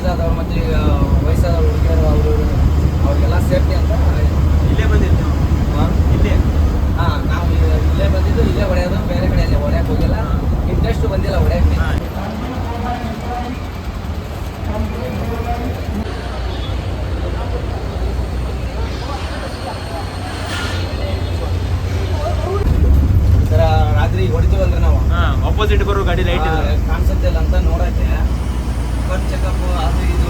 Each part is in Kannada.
ಏಜ್ ಆದವ್ರು ಮತ್ತು ಈಗ ವಯಸ್ಸಾದವ್ರು ಹುಡುಗಿಯರು ಅವರು ಅವ್ರಿಗೆಲ್ಲ ಸೇಫ್ಟಿ ಅಂತ ಇಲ್ಲೇ ಬಂದಿದ್ದು ಇಲ್ಲೇ ನಾವು ಇಲ್ಲೇ ಬಂದಿದ್ದು ಇಲ್ಲೇ ಹೊಡೆಯೋದು, ಬೇರೆ ಕಡೆ ಅಲ್ಲೇ ಹೊಡೆಯಕ್ಕೆ ಹೋಗಿಲ್ಲ. ಇಂಟ್ರೆಸ್ಟ್ ಬಂದಿಲ್ಲ ಹೊಡೆಯಕ್ಕೆ. ಸರ ರಾತ್ರಿ ಹೊಡಿತೀವಲ್ರಿ ನಾವು, ಆಪೋಸಿಟ್ ಬರೋ ಗಾಡಿ ಲೈಟ್ ಕಾಣಿಸುತ್ತೆ ಇಲ್ಲ ಅಂತ ನೋಡಕ್ಕೆ ಕಟ್ ಚೆಕಪ್ ಅದು ಇದು.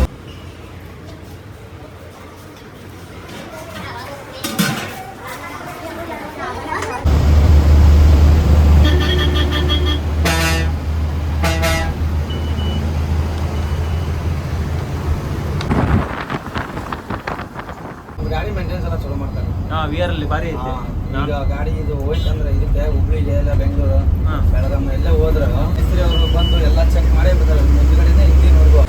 ಗಾಡಿ ಮೇಂಟೆನೆನ್ಸ್ ಎಲ್ಲ ಚಲೋ ಮಾಡ್ತಾರೆ. ವಿಆರ್ ಅಲ್ಲಿ ಭಾರಿ ಐತೆ. ಈಗ ಗಾಡಿ ಇದು ಹೋಯ್ತಂದ್ರೆ ಇದಕ್ಕೆ ಹುಬ್ಳಿಗೆ ಎಲ್ಲ ಬೆಂಗಳೂರು ಬೆಳಗಾಂ ಎಲ್ಲ ಹೋದ್ರೆ ಮಿಸ್ತ್ರಿ ಅವರು ಬಂದು ಎಲ್ಲ ಚೆಕ್ ಮಾಡೇ ಬಿಡ್ತಾರೆ ಮುಂದ್ಗಡೆನೇ ಹಿಂದಿನವರೆಗೂ.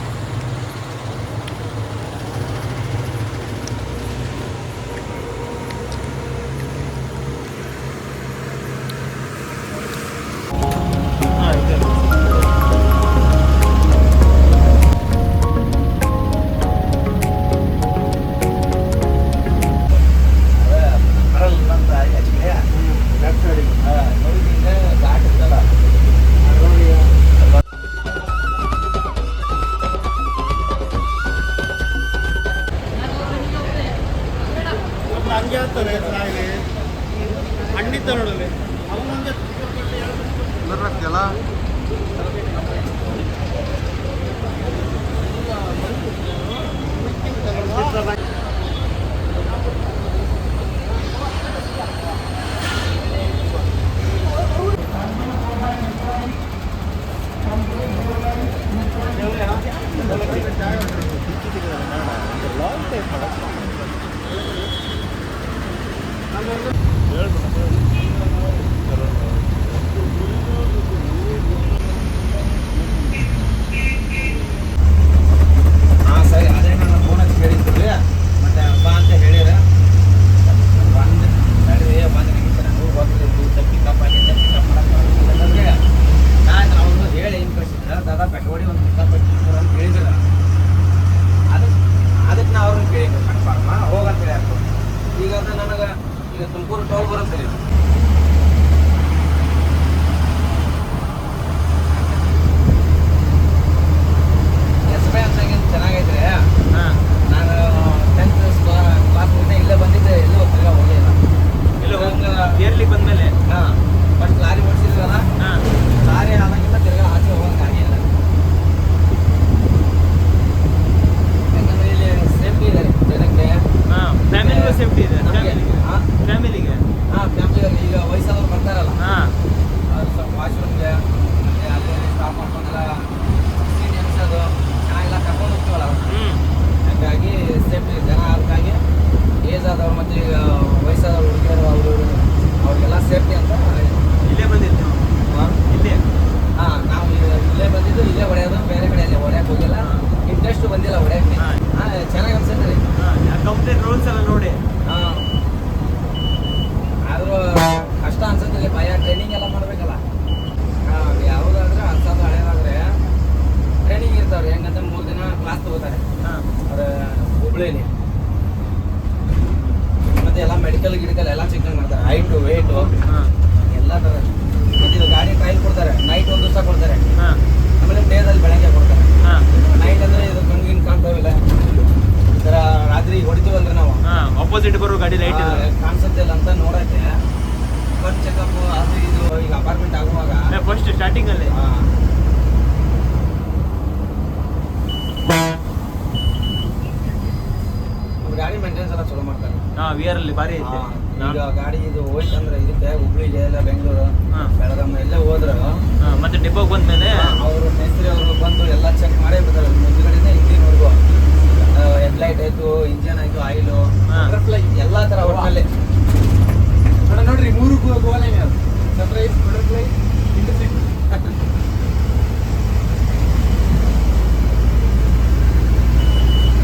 ಹಂಗೆ ಆಗ್ತದೆ ಹಣ್ಣಿತ್ತ ನೋಡಲಿ ಬರತ್ತಲ್ಲ. ಸರಿ, ಅದೇ ನಾನು ಫೋನ್ ಹಚ್ಚಿ ಹೇಳಿದ್ರಿ ಮತ್ತೆ ಹಬ್ಬ ಅಂತ ಹೇಳಿರ ಬಂದು ನಡುವೆ ಬಂದು ನಿಮಿಷ ನಂಗೆ ಹೋಗ್ತಿದ್ದು ಪಿಕಪ್ ಆಗಿದ್ದೆ. ಪಿಕಪ್ ಮಾಡಕ್ಕೆ ನಾನು ಅವ್ರದ್ದು ಹೇಳಿ ಏನು ಕಳಿಸಿದ್ರ ದಾದಾ ಪೆಟ್ರೋಡಿ ಒಂದು ಪಿಕಪ್ ಅಂತ ಹೇಳಿದ್ರ ಅದಕ್ಕೆ ನಾ ಅವ್ರನ್ನ ಕೇಳಿದ್ದೆ ಕನ್ಫರ್ಮ ಹೋಗಂತ ಹೇಳಿ. ಈಗ ಅದು ನನಗೆ ಈಗ ತುಮಕೂರು ಟೋಲ್ ಬರುತ್ತೆ. ಎಸ್ ಬೈ ಅಂತ ಚೆನ್ನಾಗೈತ್ರಿ. ನಾನು 10th ಕ್ಲಾಸ್ ಮುಗಿದ ಇಲ್ಲೇ ಬಂದಿದ್ದೆ, ಎಲ್ಲೂ ತಿರ್ಗಾ ಹೋಗಿಲ್ಲ. ಇಲ್ಲ ಇಯರ್ಲಿ ಬಂದ್ಮೇಲೆ ಫಸ್ಟ್ ಲಾರಿ ಓಡಿಸಿದ್ವಲ್ಲ, ಲಾರಿ ಆದಾಗಿಲ್ಲ ತಿರ್ಗಾ ಆಚೆ ಹೋಗಕ್ಕೆ ಆಗಿಲ್ಲ. ಯಾಕಂದ್ರೆ ಇಲ್ಲಿ ಸೇಫ್ಟಿ ಇದೆ ಜನಕ್ಕೆ, ಫ್ಯಾಮಿಲಿಗೂ ಸೇಫ್ಟಿ ಇದೆ. ಫ್ಯಾಮಿಲಿಗೆ ಫ್ಯಾಮಿಲಿ ಈಗ ವಯಸ್ಸಾದವ್ರು ಬರ್ತಾರಲ್ಲ ಅವ್ರು ಸ್ವಲ್ಪ ವಾಶ್ರೂಮ್ಗೆ ಮತ್ತೆ ಅಲ್ಲಿ ಸ್ಟಾಪ್ ಮಾಡ್ಕೊಂಡೆಲ್ಲ ಸೀಟ್ ಎನ್ಸೋದು ಚೆನ್ನಾಗೆಲ್ಲ ಕರ್ಕೊಂಡು ಹೋಗ್ತೀವಲ್ಲ, ಹಾಗಾಗಿ ಸೇಫ್ಟಿ ಜನ. ಅದಕ್ಕಾಗಿ ಏಜ್ ಆದವ್ರು ಮತ್ತು ಈಗ ವಯಸ್ಸಾದವ್ರು ಹುಡುಗಿಯರು ಅವ್ರಿಗೆಲ್ಲ ಸೇಫ್ಟಿ ಅಂತ ಇಲ್ಲೇ ಬಂದಿದ್ದು ಇಲ್ಲೇ ನಾವು ಇಲ್ಲೇ ಬಂದಿದ್ದು ಇಲ್ಲೇ ಹೊಡೆಯೋದು, ಬೇರೆ ಕಡೆ ಅಲ್ಲೇ ಹೊಡೆಯಕ್ಕೆ ಹೋಗಿಲ್ಲ. ಇಂಟ್ರೆಸ್ಟ್ ಬಂದಿಲ್ಲ ಹೊಡೆಯಕ್ಕೆ. ಚೆನ್ನಾಗಿ ಅನ್ಸುತ್ತೆ ರೀ ಕಂಪ್ಲೀಟ್ ರೂಲ್ಸ್ ಎಲ್ಲ ನೋಡಿ. ಆದರೂ ಕಷ್ಟ ಅನ್ಸುತ್ತೆ ಭಯ. ಟ್ರೈನಿಂಗ್ ಎಲ್ಲ ಮಾಡಬೇಕಲ್ಲ. ಯಾವುದಾದ್ರೆ ಅನ್ಸೋದು ಹಳೇದಾದ್ರೆ ಟ್ರೈನಿಂಗ್ ಇರ್ತಾವ್ರಿ. ಹೆಂಗಂದ್ರೆ 3 ದಿನ ಕ್ಲಾಸ್ ತಗೋತಾರೆ ಅದು ಹುಬ್ಳಿಲಿ. ಮತ್ತೆ ಎಲ್ಲ ಮೆಡಿಕಲ್ ಗಿಡಿಕಲ್ ಎಲ್ಲ ಚೆಕ್ ಮಾಡ್ತಾರೆ, ಹೈಟು ವೇಟು ಎಲ್ಲ ಥರ. ಮತ್ತು ಇದು ಗಾಡಿ ಟ್ರೈಲ್ ಕೊಡ್ತಾರೆ, ನೈಟ್ ಒಂದು ದಿವಸ ಕೊಡ್ತಾರೆ, ಆಮೇಲೆ ಡೇದಲ್ಲಿ ಬೆಳಗ್ಗೆ ಕೊಡ್ತಾರೆ. ನೈಟ್ ಅಂದರೆ ಇದು ಕಣ್ಗಿನ್ ಕಾಣ್ತಾವಿಲ್ಲ ಸರ, ರಾತ್ರಿ ಹೊಡಿತೀವಲ್ರಿ ನಾವು, ಆಪೋಸಿಟ್ ಬರೋ ಗಾಡಿ ಲೈಟ್ ಕಾಣಿಸುತ್ತೆ ಇಲ್ಲ ಅಂತ ನೋಡಕ್ಕೆ ಕಟ್ ಚೆಕಪ್ ಅದು ಇದು. ಈಗ ಅಪಾರ್ಟ್ಮೆಂಟ್ ಆಗುವಾಗ ಫಸ್ಟ್ ಸ್ಟಾರ್ಟಿಂಗ್ ಅಲ್ಲಿ ಗಾಡಿ ಮೇಂಟೆನೆನ್ಸ್ ಎಲ್ಲ ಚಲೋ ಮಾಡ್ತಾರೆ. ವಿಆರ್ ಅಲ್ಲಿ ಭಾರಿ ಐತೆ. ಈಗ ಗಾಡಿ ಇದು ಹೋಯ್ತಂದ್ರೆ ಇದಕ್ಕೆ ಹುಬ್ಳಿಗೆ ಎಲ್ಲ ಬೆಂಗಳೂರು ಬೆಳಗಾಂ ಎಲ್ಲ ಹೋದ್ರೆ ಮತ್ತೆ ಡಿಪೋಗೆ ಬಂದ್ಮೇಲೆ ಅವರು ಮಿಸ್ತ್ರಿ ಅವರು ಬಂದು ಎಲ್ಲ ಚೆಕ್ ಮಾಡೇ ಬಿಡ್ತಾರೆ ಮುಂದ್ಗಡೆನೇ ಹಿಂದಿನವರೆಗೂ. ಹೆಡ್ಲೈಟ್ ಆಯ್ತು, ಇಂಜಿನ್ ಆಯ್ತು, ಆಯಿಲು, ಬಟರ್ಫ್ಲೈ ಎಲ್ಲ ಥರ ಒಟ್ಟಿನಲ್ಲಿ ನೋಡ್ರಿ. 3 ಗೋಲ್ ಏನೇ ಅದು ಸರ್ಪ್ರೈಸ್, ಬಟರ್ಫ್ಲೈ, ಇಂಟರ್ಸಿಟಿ.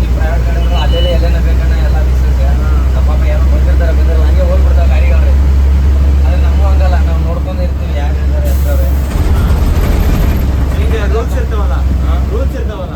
ಈ ಪ್ರೈವೇಟ್ ಗಾಡಿಗಳು ಅಲ್ಲೆಲ್ಲ ಎಲ್ಲೇನ ಬೇಕಣ್ಣ ಎಲ್ಲ ಬಿಸಿನೆಸ್ ಪಾಪ ಏನೋ ಬಂದಿರ್ತಾರೆ, ಬಂದಿರಲ್ಲ ಹಂಗೆ ಹೋಗ್ಬಿಡ್ತಾರೆ ಗಾಡಿಗಳು. ಆದರೆ ನಮಗೂ ಹಂಗಲ್ಲ, ನಾವು ನೋಡ್ಕೊಂಡು ಇರ್ತೀವಿ ಯಾರು ಇರ್ತಾರೆ ಇರ್ತವೆ. ಈಗ ರೂಲ್ಸ್ ಇರ್ತಾವಲ್ಲ, ರೂಲ್ಸ್ ಇರ್ತಾವಲ್ಲ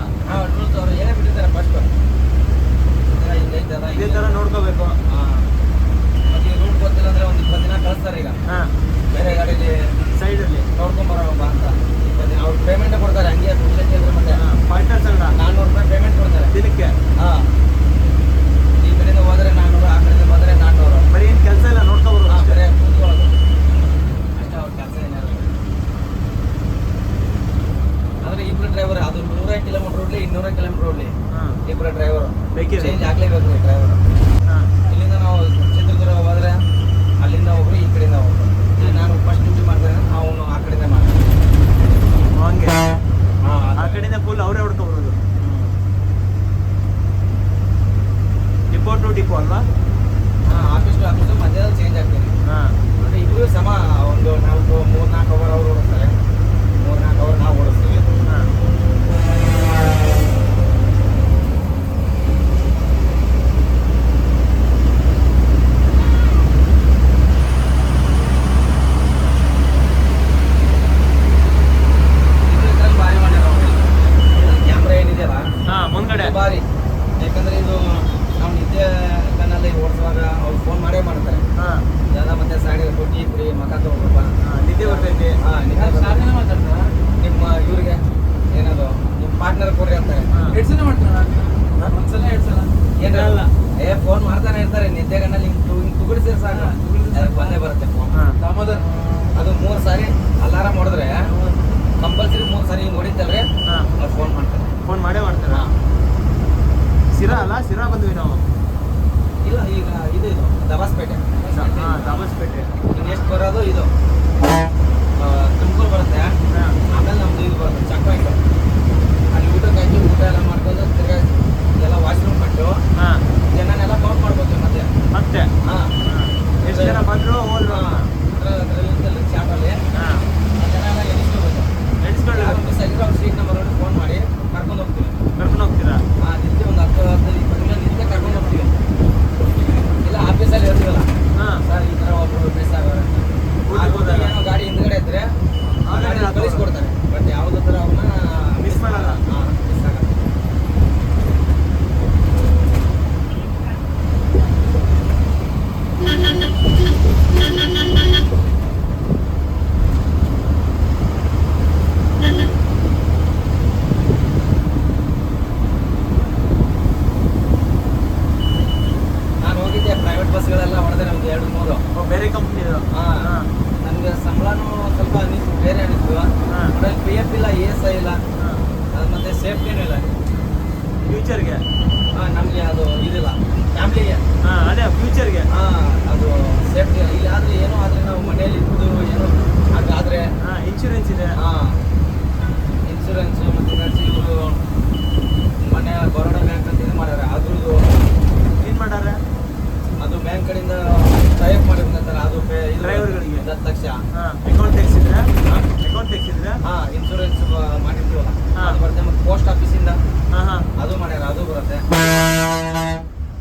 200 ಕಿಲೋಮೀಟರ್ ಓಡಲಿ ಹಾಂ ಇಬ್ಬರು ಡ್ರೈವರು ಬೇಕಿದೆ ಚೇಂಜ್ ಆಗ್ಲೇಬೇಕು ರೀ ಡ್ರೈವರು. ಹಾಂ ಇಲ್ಲಿಂದ ನಾವು ಚಿತ್ರದುರ್ಗ ಹೋದ್ರೆ ಅಲ್ಲಿಂದ ಒಬ್ರು ಈ ಕಡೆಯಿಂದ ಹೋಗ್ಬೋದು. ಇಲ್ಲಿ ನಾನು ಫಸ್ಟ್ ಡ್ಯೂಟಿ ಮಾಡ್ತೇನೆ, ಅವನು ಆ ಕಡೆಯಿಂದ ಮಾಡ್ತಾನೆ. ಹಂಗೆ ಹಾಂ ಆ ಕಡೆಯಿಂದ ಫುಲ್ ಅವರೇ ಹೊಡ್ಕೊಬೋದು. ಡಿಪೋ ಟು ಡಿಪೋ ಅಲ್ವಾ? ಹಾಂ ಆಫೀಸ್ ಟು ಆಫೀಸು ಮಧ್ಯದಲ್ಲಿ ಚೇಂಜ್ ಆಗ್ತೀನಿ. ಹಾಂ ಅಂದರೆ ಇಬ್ಬರು ಸಮ ಒಂದು 3-4 ಅವರ್ ಅವ್ರು ಓಡಿಸ್ತಾರೆ, 3-4 ಅವರ್ ನಾವು ಓಡಿಸ್ತೀವಿ. ಹಾಂ ಇದ್ರಲ್ಲಿ ಭಾರಿ ಮಾಡ್ಯಾರ ಅವ್ರು. ಕ್ಯಾಮ್ರಾ ಏನಿದೆಯಲ್ಲ ಹಾಂ ಮುಂದ್ಗಡೆ ಇದು ಭಾರಿ, ಯಾಕಂದ್ರೆ ಇದು ನಾವು ನಿದ್ದೆ ಕಣ್ಣಲ್ಲಿ ಓಡಿಸುವಾಗ ಅವ್ರು ಫೋನ್ ಮಾಡೇ ಮಾಡ್ತಾರೆ. ಹಾಂ ಯಾವ್ದ ಮತ್ತೆ ಸೈಡ್ ಟೀ ಕುಡಿ ಮಕ ತಗೋಬೇಕ. ಹಾಂ ನಿದ್ದೆ ಬರ್ತೈತಿ. ಹಾಂ ನಿದ್ದೆ ಮಾತಾಡ್ತಾರ. ನಿಮ್ಮ ಇವ್ರಿಗೆ ಏನದು ನಿಮ್ಮ ಪಾರ್ಟ್ನರ್ ಕೊಡ್ರಿ ಅಂತಾರೆ. ಹಾಂ 2 ಸಲ ಮಾಡ್ತಾರ, ಒಂದ್ಸಲ 2 ಸಲ ಏನಲ್ಲ ಫೋನ್ ಮಾಡ್ತಾನೆ ಇರ್ತಾರೆ ನಿದ್ದೆ ಗಣ್ಣಲ್ಲಿ ಹಿಂಗೆ ತುಗುಡಿಸಿದ್ರೆ ಸಾಕು ಅದಕ್ಕೆ ಬಂದೇ ಬರುತ್ತೆ ಫೋನ್. ಹಾಂ ದಾಮೋದರ್ ಅದು 3 ಸಾರಿ ಅಲಾರಾಮ್ ಹೊಡೆದ್ರೆ ಕಂಪಲ್ಸರಿ 3 ಸಾರಿ ಹಿಂಗೆ ಹೊಡಿತಲ್ರಿ ಹಾಂ ಅವ್ರು ಫೋನ್ ಮಾಡ್ತಾರೆ. ಫೋನ್ ಮಾಡೇ ಮಾಡ್ತಾರ. ಸಿರಾ ಅಲ್ಲ, ಸಿರಾ ಬಂದ್ವಿ ನಾವು. ಇಲ್ಲ ಈಗ ಇದು ದಬಾಸ್ಪೇಟೆ. ಹಾಂ ದಾಬಸ್ಪೇಟೆ. ನೆಕ್ಸ್ಟ್ ಬರೋದು ಇದು ತುಮಕೂರು ಬರುತ್ತೆ. ಹಾಂ ಆಮೇಲೆ ನಮ್ದು ಇದು ಬರುತ್ತೆ ಚೆಕ್ ಪಾಯಿಂಟ್. ಅಲ್ಲಿ ಊಟಕ್ಕೆ ಹಾಕಿ ಊಟ ಎಲ್ಲ ಮಾಡ್ಕೊಂಡು ತಿರ್ಗಾ ಎಲ್ಲ ವಾಶ್ರೂಮ್ ಕಟ್ಟು ಹಾಂ ಜನನೆಲ್ಲ ಕೌಂಟ್ ಮಾಡ್ಬೋದು ಮತ್ತೆ. ಮತ್ತೆ ಹಾಂ ಎಷ್ಟು ಜನ ಬಂದ್ರು ಹೋದ್ರು. ಅದರಲ್ಲಿ ಚಾಪಲ್ಲಿ ಹಾಂ ಜನ ಎಲ್ಲ ಎಣಿಸ್ಕೋಬೇಕು. ಎಣಿಸ್ಕೊಳ್ಳಿ ಯಾರು ಮಿಸ್ ಆಗಿರೋ ಅವ್ರ ಸೀಟ್ ನಂಬರ್ ಫೋನ್ ಮಾಡಿ ಕರ್ಕೊಂಡು ಹೋಗ್ತೀವಿ. ಕರ್ಕೊಂಡು ಹೋಗ್ತೀರಾ? ಹಾಂ ನಿತ್ಯ ಒಂದು 10-15 ನಿಮಿಷ ನಿತ್ಯ ಕರ್ಕೊಂಡು ಹೋಗ್ತೀವಿ. ಇಲ್ಲ ಆಫೀಸಲ್ಲಿ ಇರ್ತೀವಲ್ಲ ಹಾಂ ಸರ್ ಈ ಥರ ಒಬ್ಬರು ಮಿಸ್ ಆಗೋರು ಏನೋ ಗಾಡಿ ಹಿಂದ್ಗಡೆ ಇದ್ರೆ ಆ ಗಾಡಿ ಕಳಿಸ್ಕೊಡ್ತಾರೆ. ಬಟ್ ಯಾವುದೇ ಥರ ಅವನ್ನ ಮಿಸ್ ಮಾಡಲ್ಲ. ಹಾಂ ಮಿಸ್ ಆಗಲ್ಲ. ನಾನು ಹೋಗಿದ್ದೆ ಪ್ರೈವೇಟ್ ಬಸ್ಗಳೆಲ್ಲ ಹೊಡೆದ್ರೆ ಒಂದು 2-3. ಬೇರೆ ಕಂಪ್ನಿ ಇದು. ಹಾಂ ಹಾಂ ನನಗೆ ಸಂಬಳನೂ ಸ್ವಲ್ಪ ಅನ್ನಿಸ್ತು, ಬೇರೆ ಅನ್ನಿಸ್ತು. ಹಾಂ ಅದ್ರಲ್ಲಿ PF ಇಲ್ಲ, ESI ಇಲ್ಲ, ಹಾಂ ಅದು ಮತ್ತೆ ಸೇಫ್ಟಿನೂ ಇಲ್ಲ. ಫ್ಯೂಚರ್ಗೆ. ಹಾಂ ನಮಗೆ ಅದು ಇದಿಲ್ಲ ಫ್ಯಾಮ್ಲಿಗೆ. ಹಾಂ ಅದೇ ಫ್ಯೂಚರ್ಗೆ. ಹಾಂ ಅದು ಸೇಫ್ಟಿ ಇಲ್ಲಿ ಆದರೆ ಏನೋ ಆದರೆ ನಾವು ಮನೆಯಲ್ಲಿ ಇದ್ದು ಏನೋ ಹಾಗಾದರೆ ಹಾಂ ಇನ್ಶೂರೆನ್ಸ್ ಇದೆ. ಹಾಂ ಇನ್ಶೂರೆನ್ಸು ಮತ್ತು ಖರ್ಚು ಇವರು ಮನೆ ಬರೋಡ ಬ್ಯಾಂಕ್ ಅಂತ ಇದು ಮಾಡ್ಯಾರ ಅದ್ರದ್ದು ಏನು ಮಾಡಾರೆ? ಅದು ಬ್ಯಾಂಕ್ ಕಡೆಯಿಂದ ಟೈಪ್ ಮಾಡಿರ್ತಾರೆ ಅದು ಡ್ರೈವರ್ಗಳಿಗೆ 10 ಲಕ್ಷ. ಹಾಂ ಅಕೌಂಟ್ ತೆಗ್ಸಿದ್ರೆ? ಅಕೌಂಟ್ ತೆಗ್ಸಿದ್ರೆ? ಹಾಂ ಇನ್ಶೂರೆನ್ಸ್ ಮಾಡಿರ್ತೀವಲ್ಲ ಹಾಂ. ಅದು ಬರುತ್ತೆ. ಮತ್ತು ಪೋಸ್ಟ್ ಆಫೀಸಿಂದ ಹಾಂ ಹಾಂ ಅದು ಮಾಡ್ಯಾರ ಅದು ಬರುತ್ತೆ.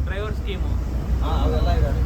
Driver scheme. ಹಾಂ ಅವೆಲ್ಲ ಇದಾವೆ.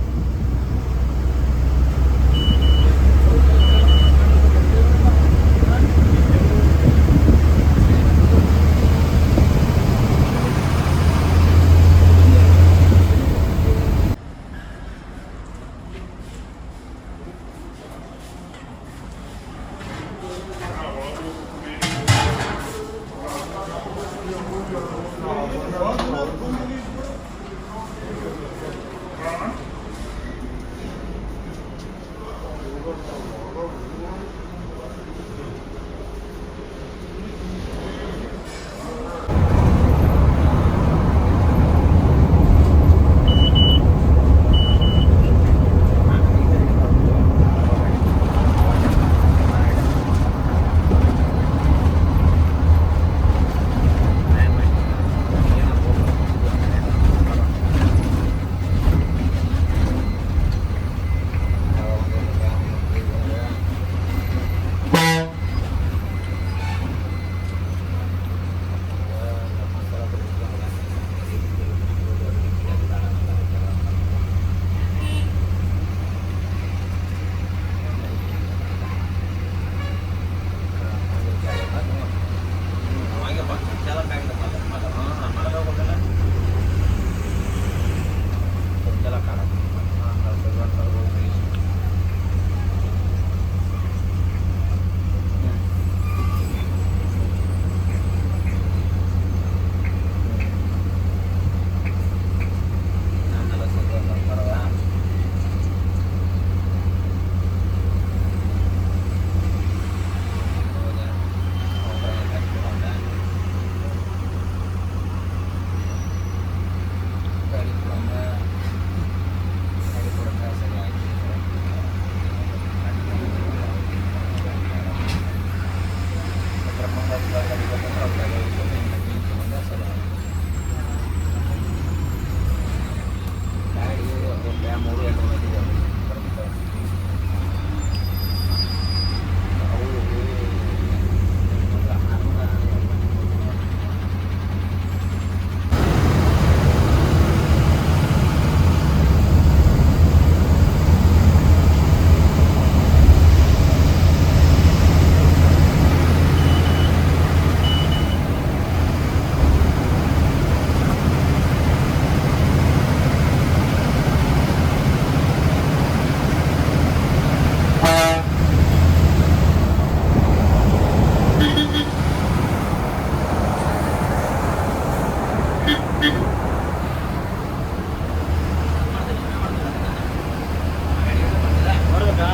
ಬರ್ಬೇಕಾ?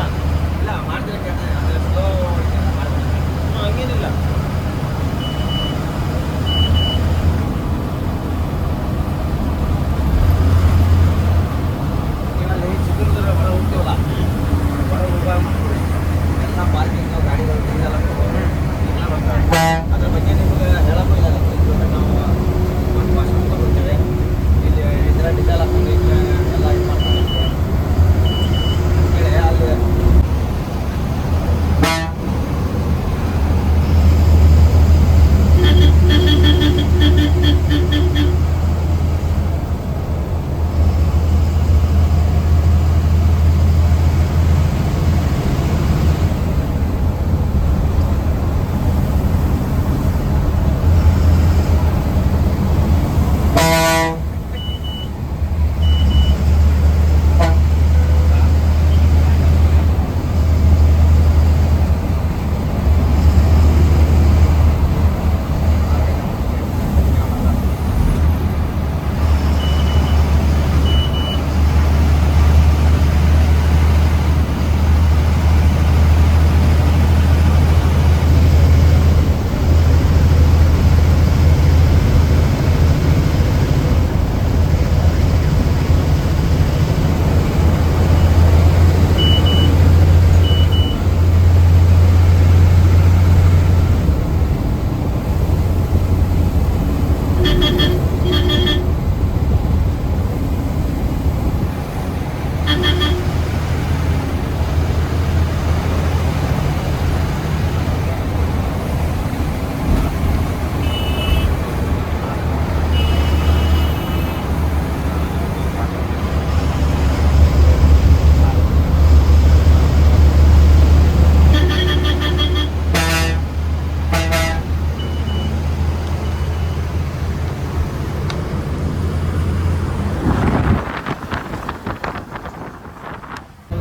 ಇಲ್ಲ ಮಾಡ್ತೀನಿ ಕೇಳ್ತೀನಿ ಅಂದರೆ ಸ್ಲೋ ಹಂಗೇನಿಲ್ಲ. ನೀವಲ್ಲಿ ಚಿತ್ರದುರ್ಗ ಹೊರ ಹೋಗ್ತೀವಲ್ಲ ಹೊರ ಹೋಗುವಾಗ ಮಾಡ್ಕೊಡಿ ಎಲ್ಲ ಪಾರ್ಕಿಂಗ್ ಗಾಡಿಗಳು ಇದೆಲ್ಲ ಎಲ್ಲ ಬರ್ತಾವೆ. ಅದ್ರ ಬಗ್ಗೆ ನಿಮಗೆ ಹೇಳಕ್ಕೂ ಇಲ್ಲ, ನಾವು ವಾಶ್ ಮಾಡ್ಕೊಂಡು ಬರ್ತೀವಿ. ಇಲ್ಲಿ ಇದರ ಡಿಸೆಲ್ ಹಾಕೊಂಡು ಎಲ್ಲ ಇದು ಮಾಡ್ತಾರೆ ಹೇಳಿ ಅಲ್ಲಿ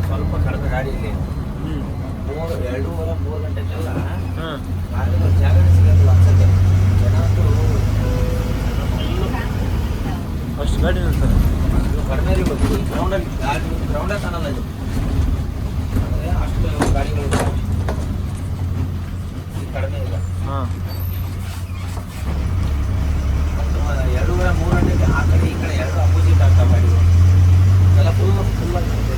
ಸ್ವಲ್ಪ ಕಡಿಮೆ ಗಾಡಿಯಲ್ಲಿ ಹ್ಞೂ 2:30-3 ಗಂಟೆಗೆಲ್ಲ ಹಾಂ. ಗಾಡಿಗಳು ಜಾಗನೇ ಸಿಗೋದಿಲ್ಲ ಅನ್ಸುತ್ತೆ. ಜನ ಅಂತೂ ಅಷ್ಟು ಗಾಡಿ ನಿಲ್ತಾರೆ. ಇದು ಕಡಿಮೆ ಇರಬೇಕು. ಈ ಗ್ರೌಂಡಲ್ಲಿ ಗಾಡಿ ಗ್ರೌಂಡೇ ಕಾಣಲ್ಲ ಇದು, ಅಂದರೆ ಅಷ್ಟು ಗಾಡಿಗಳು ಇದಾವೆ. ಇದು ಕಡಿಮೆ ಇಲ್ಲ. ಹಾಂ. ಮತ್ತು 2:30-3 ಗಂಟೆಗೆ ಆ ಕಡೆ ಈ ಕಡೆ ಎರಡು ಅಪೋಸಿಟ್ ಆಗ್ತಾವೆ ಗಾಡಿಗಳು. ಎಲ್ಲ ಫುಲ್ ಆಗಿರುತ್ತೆ.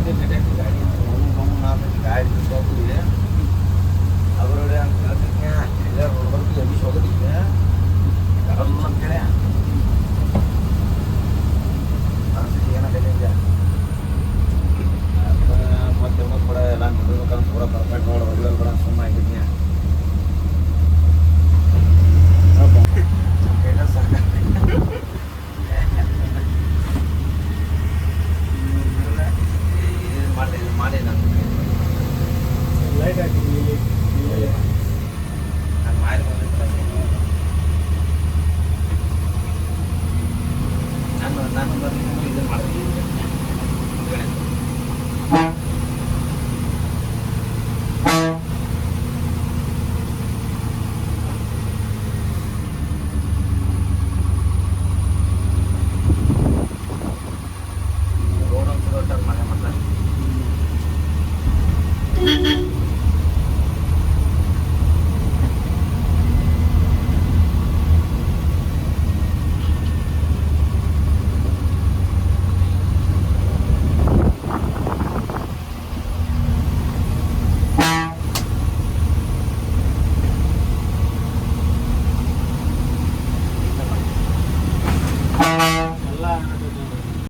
ಗಾಡಿ ಗಾಡಿ